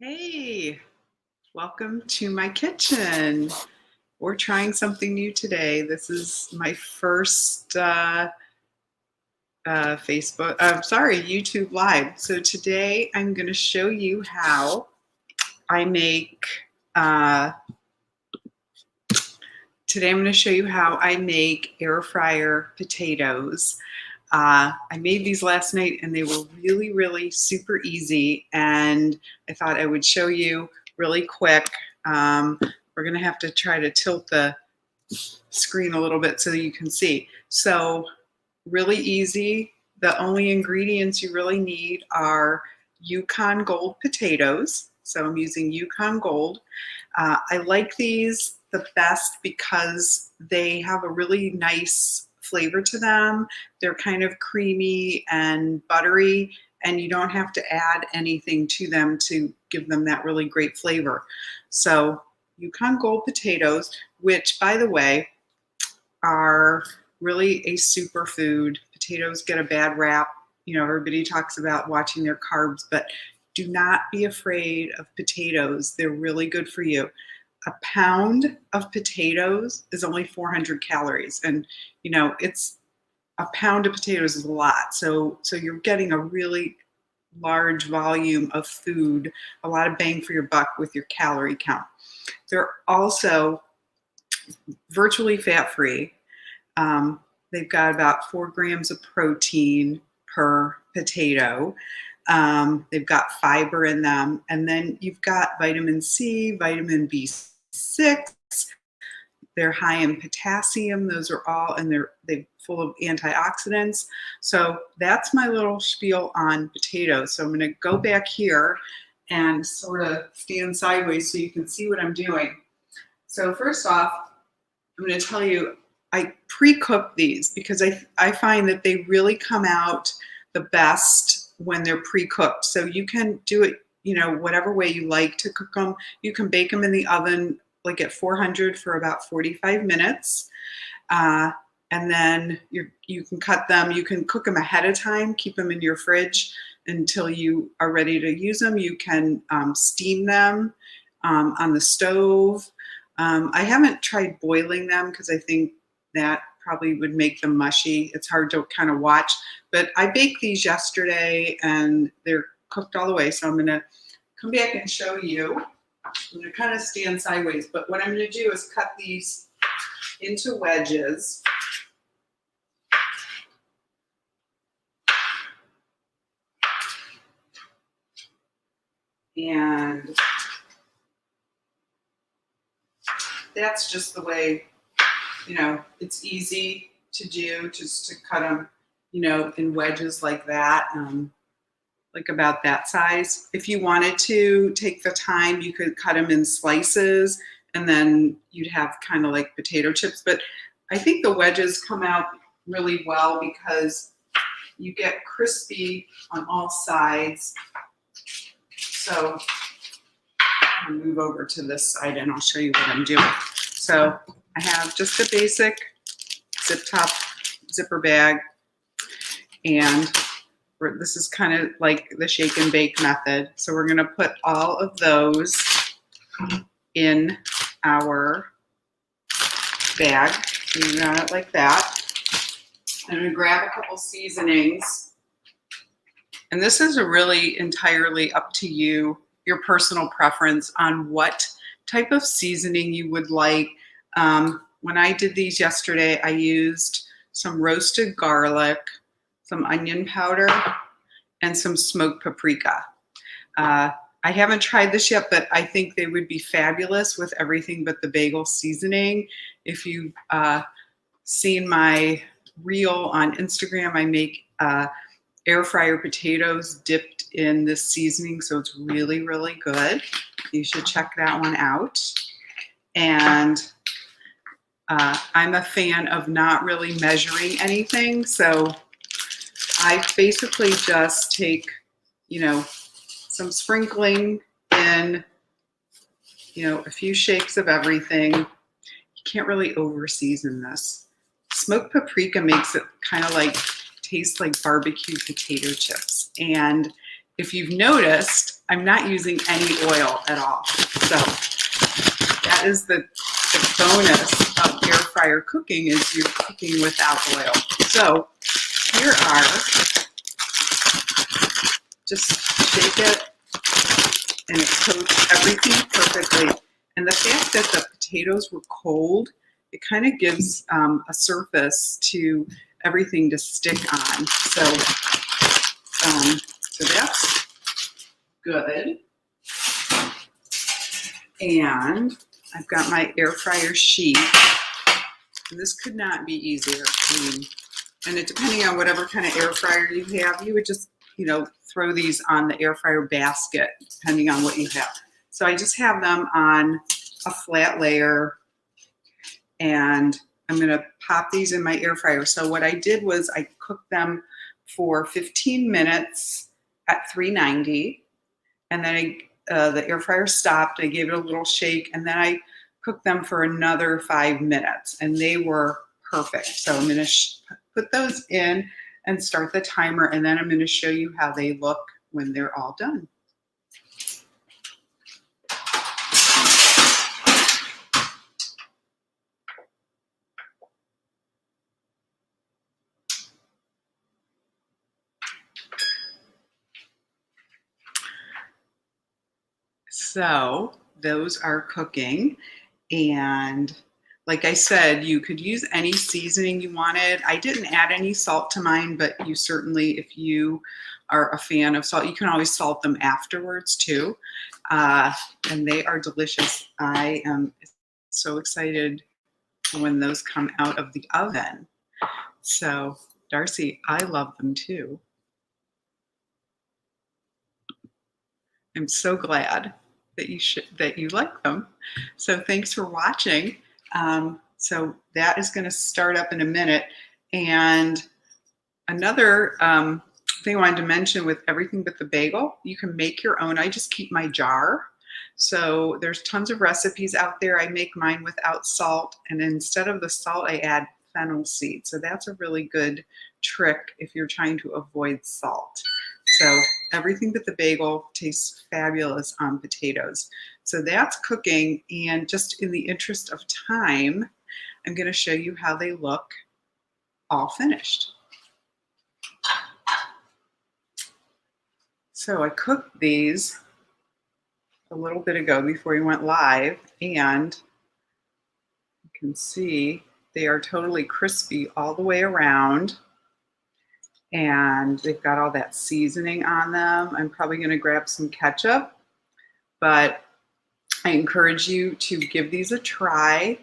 Hey, welcome to my kitchen. We're trying something new today. This is my first YouTube Live. So today I'm going to show you how I make. Uh, Today I'm going to show you how I make air fryer potatoes. I made these last night and they were really, really super easy. And I thought I would show you really quick. We're going to have to try to tilt the screen a little bit so that you can see. So really easy. The only ingredients you really need are Yukon Gold potatoes. So I'm using Yukon Gold. I like these the best because they have a really nice flavor to them. They're kind of creamy and buttery, and you don't have to add anything to them to give them that really great flavor. So Yukon Gold potatoes, which by the way, are really a superfood. Potatoes get a bad rap. You know, everybody talks about watching their carbs, but do not be afraid of potatoes. They're really good for you. A pound of potatoes is only 400 calories. And, you know, it's a pound of potatoes is a lot. So you're getting a really large volume of food, a lot of bang for your buck with your calorie count. They're also virtually fat-free. They've got about 4 grams of protein per potato. They've got fiber in them. And then you've got vitamin C, vitamin B6. They're high in potassium. Those are all, and they're full of antioxidants. So that's my little spiel on potatoes. So I'm going to go back here and sort of stand sideways so you can see what I'm doing. So first off, I'm going to tell you, I pre-cook these because I find that they really come out the best when they're pre-cooked. So you can do it, you know, whatever way you like to cook them. You can bake them in the oven like at 400 for about 45 minutes. And then you can cut them. You can cook them ahead of time, keep them in your fridge until you are ready to use them. You can steam them on the stove. I haven't tried boiling them because I think that probably would make them mushy. It's hard to kind of watch, but I baked these yesterday and they're cooked all the way. So I'm going to come back and show you. I'm going to kind of stand sideways, but what I'm going to do is cut these into wedges. And that's just the way, you know, it's easy to do, just to cut them, you know, in wedges like that, like about that size. If you wanted to take the time, you could cut them in slices and then you'd have kind of like potato chips. But I think the wedges come out really well because you get crispy on all sides. So I'll move over to this side and I'll show you what I'm doing. So I have just a basic zip top zipper bag, and this is kind of like the shake and bake method. So we're going to put all of those in our bag. You got it like that. I'm going to grab a couple seasonings. And this is really entirely up to you, your personal preference on what type of seasoning you would like. When I did these yesterday, I used some roasted garlic, some onion powder, and some smoked paprika. I haven't tried this yet, but I think they would be fabulous with everything but the bagel seasoning. If you've seen my reel on Instagram, I make air fryer potatoes dipped in this seasoning, so it's really, really good. You should check that one out. And I'm a fan of not really measuring anything, so I basically just take, you know, some sprinkling in, you know, a few shakes of everything. You can't really over season this. Smoked paprika makes it kind of like taste like barbecue potato chips. And if you've noticed, I'm not using any oil at all. So that is the bonus of air fryer cooking, is you're cooking without oil. So here are, just shake it and it coats everything perfectly. And the fact that the potatoes were cold, it kind of gives a surface to everything to stick on. So, so that's good. And I've got my air fryer sheet. And this could not be easier. And it, depending on whatever kind of air fryer you have, you would just, you know, throw these on the air fryer basket, depending on what you have. So I just have them on a flat layer, and I'm going to pop these in my air fryer. So what I did was I cooked them for 15 minutes at 390, and then the air fryer stopped. I gave it a little shake, and then I cooked them for another 5 minutes, and they were perfect. So I'm going to put those in and start the timer, and then I'm going to show you how they look when they're all done. So those are cooking, and like I said, you could use any seasoning you wanted. I didn't add any salt to mine, but you certainly, if you are a fan of salt, you can always salt them afterwards too. And they are delicious. I am so excited when those come out of the oven. So Darcy, I love them too. I'm so glad that you like them. So thanks for watching. So that is going to start up in a minute. And another thing I wanted to mention with everything but the bagel, you can make your own. I just keep my jar. So there's tons of recipes out there. I make mine without salt, and instead of the salt, I add fennel seed. So that's a really good trick if you're trying to avoid salt. So everything but the bagel tastes fabulous on potatoes. So that's cooking, and just in the interest of time, I'm going to show you how they look all finished. So I cooked these a little bit ago before we went live, and you can see they are totally crispy all the way around. And they've got all that seasoning on them. I'm probably going to grab some ketchup, but I encourage you to give these a try.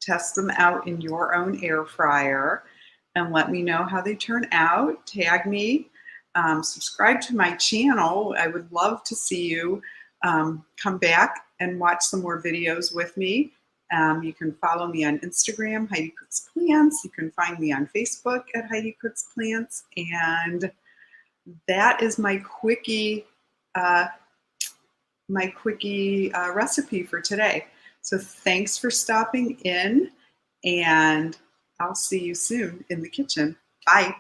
Test them out in your own air fryer and let me know how they turn out. Tag me. Subscribe to my channel. I would love to see you come back and watch some more videos with me. You can follow me on Instagram, Heidi Cooks Plants. You can find me on Facebook at Heidi Cooks Plants. And that is my quickie recipe for today. So thanks for stopping in, and I'll see you soon in the kitchen. Bye.